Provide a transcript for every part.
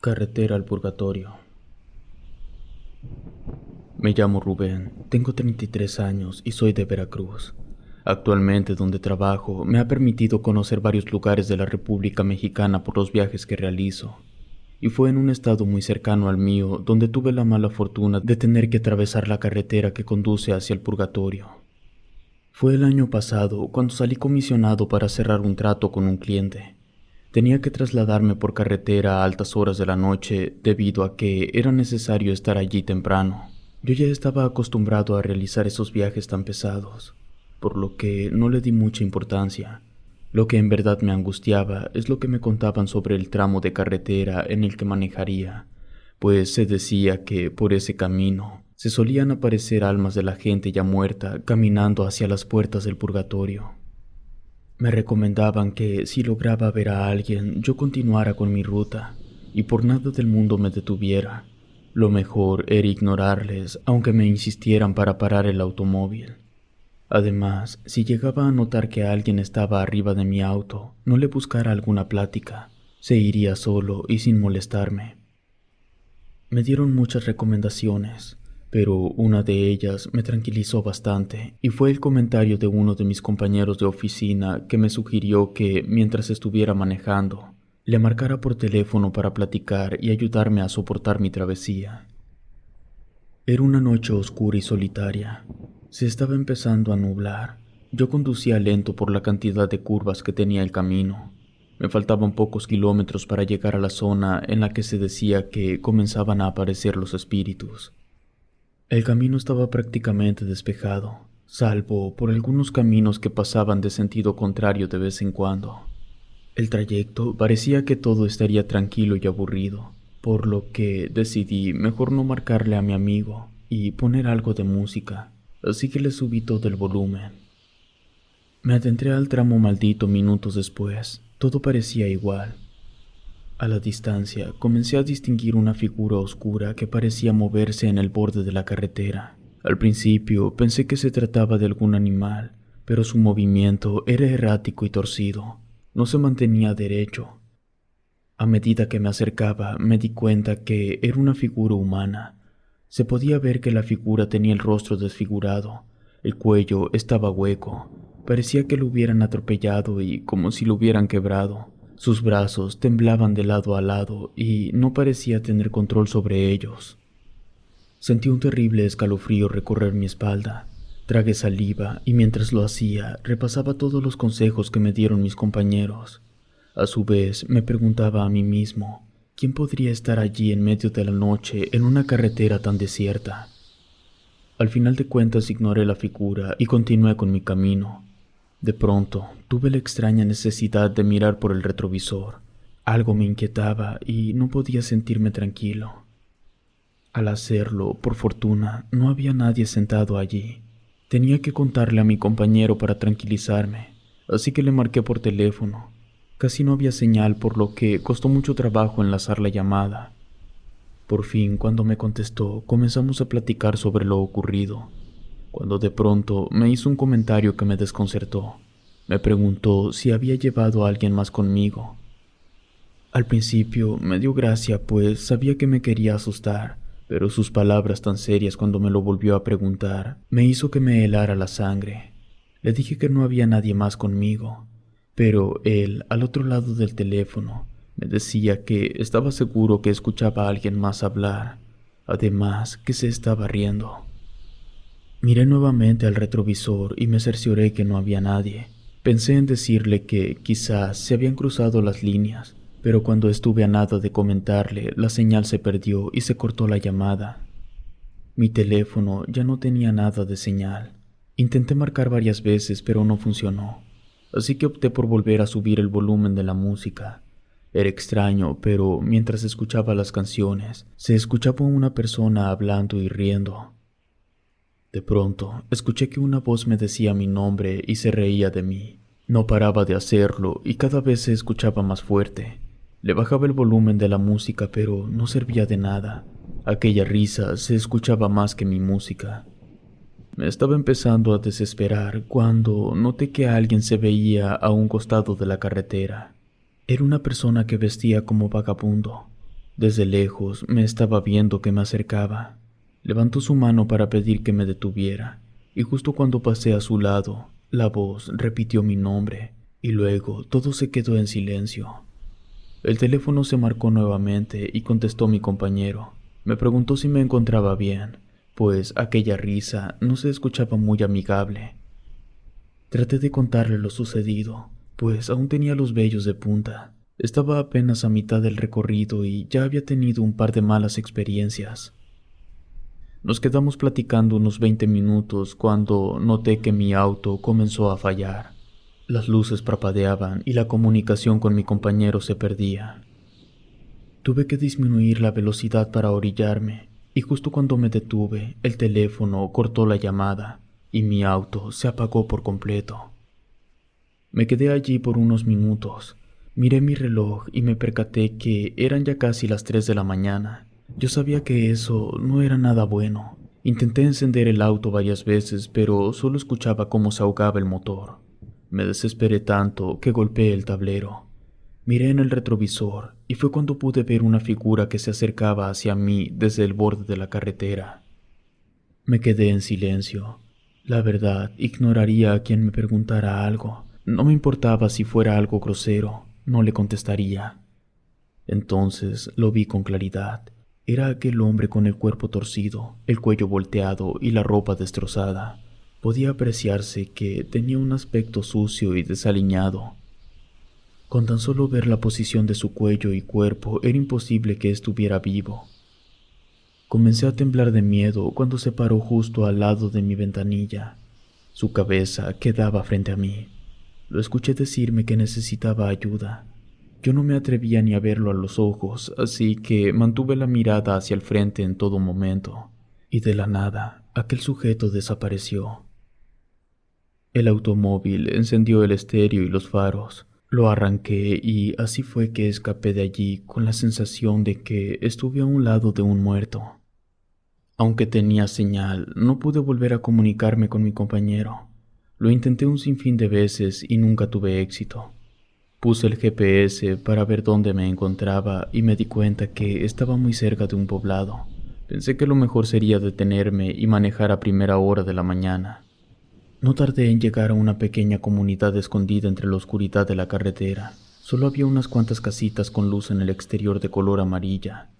Carretera al Purgatorio. Me llamo Rubén, tengo 33 años y soy de Veracruz. Actualmente donde trabajo me ha permitido conocer varios lugares de la República Mexicana por los viajes que realizo. Y fue en un estado muy cercano al mío donde tuve la mala fortuna de tener que atravesar la carretera que conduce hacia el Purgatorio. Fue el año pasado cuando salí comisionado para cerrar un trato con un cliente. Tenía que trasladarme por carretera a altas horas de la noche debido a que era necesario estar allí temprano. Yo ya estaba acostumbrado a realizar esos viajes tan pesados, por lo que no le di mucha importancia. Lo que en verdad me angustiaba es lo que me contaban sobre el tramo de carretera en el que manejaría, pues se decía que por ese camino se solían aparecer almas de la gente ya muerta caminando hacia las puertas del purgatorio. Me recomendaban que si lograba ver a alguien, yo continuara con mi ruta y por nada del mundo me detuviera. Lo mejor era ignorarles, aunque me insistieran para parar el automóvil. Además, si llegaba a notar que alguien estaba arriba de mi auto, no le buscara alguna plática, se iría solo y sin molestarme. Me dieron muchas recomendaciones, pero una de ellas me tranquilizó bastante y fue el comentario de uno de mis compañeros de oficina que me sugirió que, mientras estuviera manejando, le marcara por teléfono para platicar y ayudarme a soportar mi travesía. Era una noche oscura y solitaria. Se estaba empezando a nublar. Yo conducía lento por la cantidad de curvas que tenía el camino. Me faltaban pocos kilómetros para llegar a la zona en la que se decía que comenzaban a aparecer los espíritus. El camino estaba prácticamente despejado, salvo por algunos caminos que pasaban de sentido contrario de vez en cuando. El trayecto parecía que todo estaría tranquilo y aburrido, por lo que decidí mejor no marcarle a mi amigo y poner algo de música, así que le subí todo el volumen. Me adentré al tramo maldito minutos después. Todo parecía igual. A la distancia comencé a distinguir una figura oscura que parecía moverse en el borde de la carretera. Al principio pensé que se trataba de algún animal, pero su movimiento era errático y torcido. No se mantenía derecho. A medida que me acercaba, me di cuenta que era una figura humana. Se podía ver que la figura tenía el rostro desfigurado. El cuello estaba hueco. Parecía que lo hubieran atropellado y como si lo hubieran quebrado. Sus brazos temblaban de lado a lado y no parecía tener control sobre ellos. Sentí un terrible escalofrío recorrer mi espalda. Tragué saliva y mientras lo hacía, repasaba todos los consejos que me dieron mis compañeros. A su vez, me preguntaba a mí mismo, ¿quién podría estar allí en medio de la noche en una carretera tan desierta? Al final de cuentas ignoré la figura y continué con mi camino. De pronto, tuve la extraña necesidad de mirar por el retrovisor. Algo me inquietaba y no podía sentirme tranquilo. Al hacerlo, por fortuna, no había nadie sentado allí. Tenía que contarle a mi compañero para tranquilizarme, así que le marqué por teléfono. Casi no había señal, por lo que costó mucho trabajo enlazar la llamada. Por fin, cuando me contestó, comenzamos a platicar sobre lo ocurrido, cuando de pronto me hizo un comentario que me desconcertó. Me preguntó si había llevado a alguien más conmigo. Al principio me dio gracia, pues sabía que me quería asustar, pero sus palabras tan serias cuando me lo volvió a preguntar me hizo que me helara la sangre. Le dije que no había nadie más conmigo, pero él, al otro lado del teléfono, me decía que estaba seguro que escuchaba a alguien más hablar, además que se estaba riendo. Miré nuevamente al retrovisor y me cercioré que no había nadie. Pensé en decirle que quizás se habían cruzado las líneas, pero cuando estuve a nada de comentarle, la señal se perdió y se cortó la llamada. Mi teléfono ya no tenía nada de señal. Intenté marcar varias veces, pero no funcionó, así que opté por volver a subir el volumen de la música. Era extraño, pero mientras escuchaba las canciones, se escuchaba una persona hablando y riendo. De pronto, escuché que una voz me decía mi nombre y se reía de mí. No paraba de hacerlo y cada vez se escuchaba más fuerte. Le bajaba el volumen de la música, pero no servía de nada. Aquella risa se escuchaba más que mi música. Me estaba empezando a desesperar cuando noté que alguien se veía a un costado de la carretera. Era una persona que vestía como vagabundo. Desde lejos me estaba viendo que me acercaba. Levantó su mano para pedir que me detuviera, y justo cuando pasé a su lado, la voz repitió mi nombre, y luego todo se quedó en silencio. El teléfono se marcó nuevamente y contestó mi compañero. Me preguntó si me encontraba bien, pues aquella risa no se escuchaba muy amigable. Traté de contarle lo sucedido, pues aún tenía los vellos de punta. Estaba apenas a mitad del recorrido y ya había tenido un par de malas experiencias. Nos quedamos platicando unos 20 minutos cuando noté que mi auto comenzó a fallar. Las luces parpadeaban y la comunicación con mi compañero se perdía. Tuve que disminuir la velocidad para orillarme, y justo cuando me detuve, el teléfono cortó la llamada y mi auto se apagó por completo. Me quedé allí por unos minutos. Miré mi reloj y me percaté que eran ya casi las 3 de la mañana. Yo sabía que eso no era nada bueno. Intenté encender el auto varias veces, pero solo escuchaba cómo se ahogaba el motor. Me desesperé tanto que golpeé el tablero. Miré en el retrovisor y fue cuando pude ver una figura que se acercaba hacia mí desde el borde de la carretera. Me quedé en silencio. La verdad, ignoraría a quien me preguntara algo. No me importaba si fuera algo grosero, no le contestaría. Entonces lo vi con claridad. Era aquel hombre con el cuerpo torcido, el cuello volteado y la ropa destrozada. Podía apreciarse que tenía un aspecto sucio y desaliñado. Con tan solo ver la posición de su cuello y cuerpo era imposible que estuviera vivo. Comencé a temblar de miedo cuando se paró justo al lado de mi ventanilla. Su cabeza quedaba frente a mí. Lo escuché decirme que necesitaba ayuda. Yo no me atrevía ni a verlo a los ojos, así que mantuve la mirada hacia el frente en todo momento. Y de la nada, aquel sujeto desapareció. El automóvil encendió el estéreo y los faros. Lo arranqué y así fue que escapé de allí con la sensación de que estuve a un lado de un muerto. Aunque tenía señal, no pude volver a comunicarme con mi compañero. Lo intenté un sinfín de veces y nunca tuve éxito. Puse el GPS para ver dónde me encontraba y me di cuenta que estaba muy cerca de un poblado. Pensé que lo mejor sería detenerme y manejar a primera hora de la mañana. No tardé en llegar a una pequeña comunidad escondida entre la oscuridad de la carretera. Solo había unas cuantas casitas con luz en el exterior de color amarilla.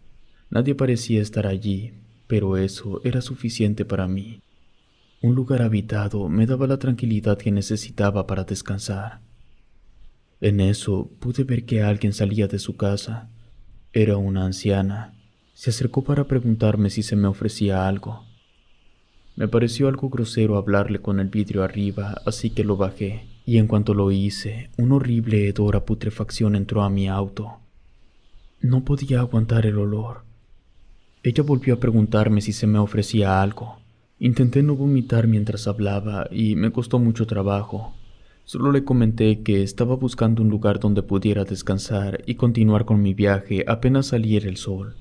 Nadie parecía estar allí, pero eso era suficiente para mí. Un lugar habitado me daba la tranquilidad que necesitaba para descansar. En eso pude ver que alguien salía de su casa. Era una anciana. Se acercó para preguntarme si se me ofrecía algo. Me pareció algo grosero hablarle con el vidrio arriba, así que lo bajé, y en cuanto lo hice, un horrible hedor a putrefacción entró a mi auto. No podía aguantar el olor. Ella volvió a preguntarme si se me ofrecía algo. Intenté no vomitar mientras hablaba y me costó mucho trabajo. Solo le comenté que estaba buscando un lugar donde pudiera descansar y continuar con mi viaje apenas saliera el sol.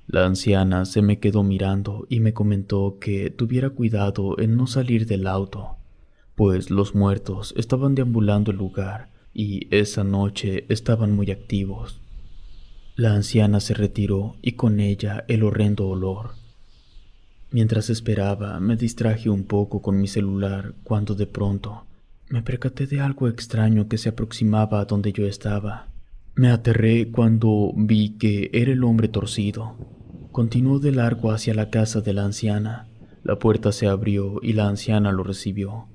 La anciana se me quedó mirando y me comentó que tuviera cuidado en no salir del auto, pues los muertos estaban deambulando el lugar y esa noche estaban muy activos. La anciana se retiró y con ella el horrendo olor. Mientras esperaba, me distraje un poco con mi celular cuando de pronto me percaté de algo extraño que se aproximaba a donde yo estaba. Me aterré cuando vi que era el hombre torcido. Continuó de largo hacia la casa de la anciana. La puerta se abrió y la anciana lo recibió.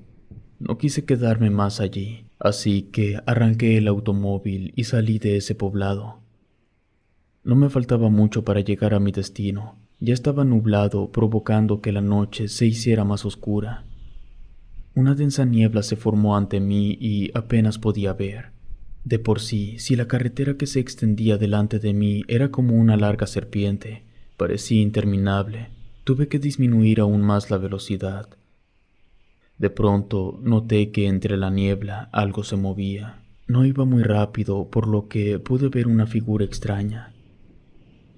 No quise quedarme más allí, así que arranqué el automóvil y salí de ese poblado. No me faltaba mucho para llegar a mi destino. Ya estaba nublado, provocando que la noche se hiciera más oscura. Una densa niebla se formó ante mí y apenas podía ver. De por sí, si la carretera que se extendía delante de mí era como una larga serpiente, parecía interminable. Tuve que disminuir aún más la velocidad. De pronto noté que entre la niebla algo se movía. No iba muy rápido, por lo que pude ver una figura extraña.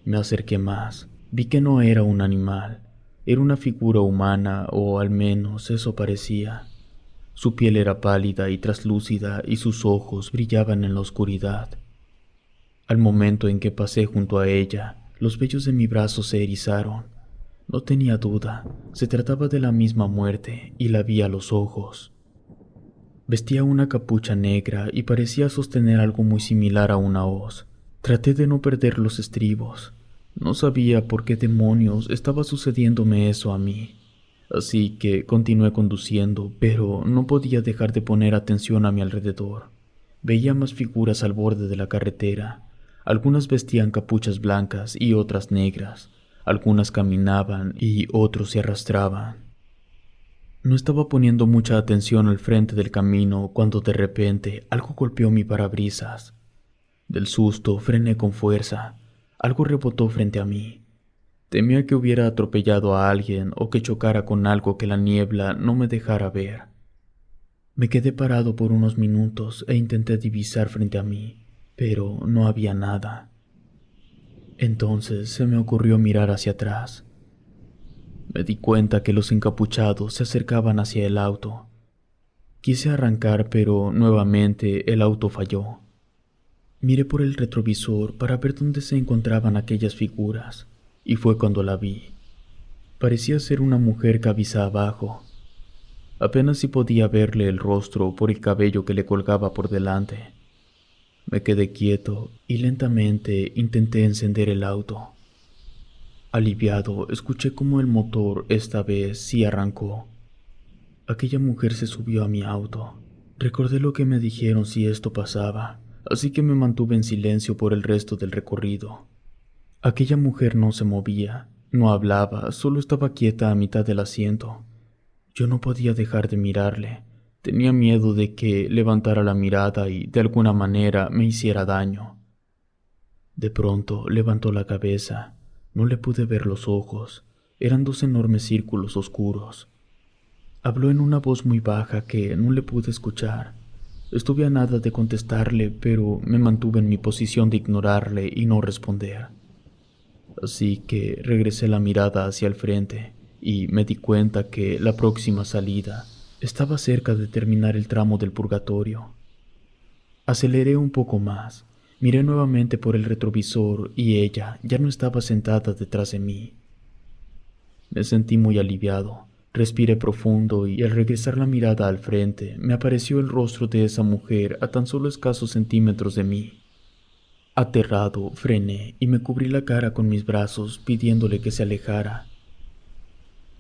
Me acerqué más. Vi que no era un animal. Era una figura humana, o al menos eso parecía. Su piel era pálida y traslúcida y sus ojos brillaban en la oscuridad. Al momento en que pasé junto a ella, los vellos de mi brazo se erizaron. No tenía duda, se trataba de la misma muerte y la vi a los ojos. Vestía una capucha negra y parecía sostener algo muy similar a una hoz. Traté de no perder los estribos. No sabía por qué demonios estaba sucediéndome eso a mí. Así que continué conduciendo, pero no podía dejar de poner atención a mi alrededor. Veía más figuras al borde de la carretera. Algunas vestían capuchas blancas y otras negras. Algunas caminaban y otros se arrastraban. No estaba poniendo mucha atención al frente del camino cuando de repente algo golpeó mi parabrisas. Del susto frené con fuerza. Algo rebotó frente a mí. Temía que hubiera atropellado a alguien o que chocara con algo que la niebla no me dejara ver. Me quedé parado por unos minutos e intenté divisar frente a mí, pero no había nada. Entonces se me ocurrió mirar hacia atrás. Me di cuenta que los encapuchados se acercaban hacia el auto. Quise arrancar, pero nuevamente el auto falló. Miré por el retrovisor para ver dónde se encontraban aquellas figuras, y fue cuando la vi. Parecía ser una mujer cabeza abajo. Apenas si podía verle el rostro por el cabello que le colgaba por delante. Me quedé quieto y lentamente intenté encender el auto. Aliviado, escuché cómo el motor esta vez sí arrancó. Aquella mujer se subió a mi auto. Recordé lo que me dijeron si esto pasaba, así que me mantuve en silencio por el resto del recorrido. Aquella mujer no se movía, no hablaba, solo estaba quieta a mitad del asiento. Yo no podía dejar de mirarle. Tenía miedo de que levantara la mirada y de alguna manera me hiciera daño. De pronto levantó la cabeza. No le pude ver los ojos. Eran dos enormes círculos oscuros. Habló en una voz muy baja que no le pude escuchar. Estuve a nada de contestarle, pero me mantuve en mi posición de ignorarle y no responder. Así que regresé la mirada hacia el frente y me di cuenta que la próxima salida estaba cerca de terminar el tramo del purgatorio. Aceleré un poco más, miré nuevamente por el retrovisor y ella ya no estaba sentada detrás de mí. Me sentí muy aliviado, respiré profundo y al regresar la mirada al frente me apareció el rostro de esa mujer a tan solo escasos centímetros de mí. Aterrado, frené y me cubrí la cara con mis brazos pidiéndole que se alejara.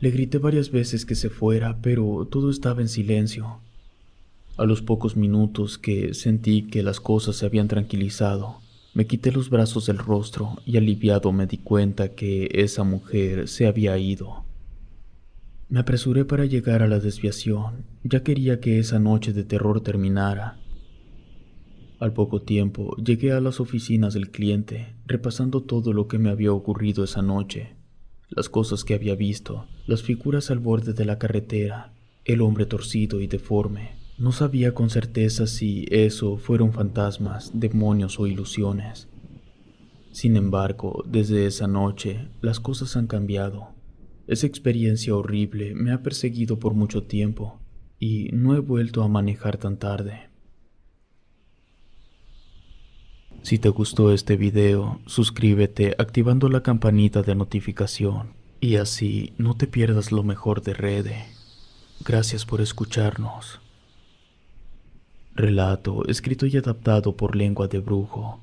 Le grité varias veces que se fuera, pero todo estaba en silencio. A los pocos minutos que sentí que las cosas se habían tranquilizado, me quité los brazos del rostro y aliviado me di cuenta que esa mujer se había ido. Me apresuré para llegar a la desviación, ya quería que esa noche de terror terminara. Al poco tiempo llegué a las oficinas del cliente, repasando todo lo que me había ocurrido esa noche. Las cosas que había visto, las figuras al borde de la carretera, el hombre torcido y deforme. No sabía con certeza si eso fueron fantasmas, demonios o ilusiones. Sin embargo, desde esa noche, las cosas han cambiado. Esa experiencia horrible me ha perseguido por mucho tiempo y no he vuelto a manejar tan tarde. Si te gustó este video, suscríbete activando la campanita de notificación y así no te pierdas lo mejor de Rede. Gracias por escucharnos. Relato escrito y adaptado por Lengua de Brujo.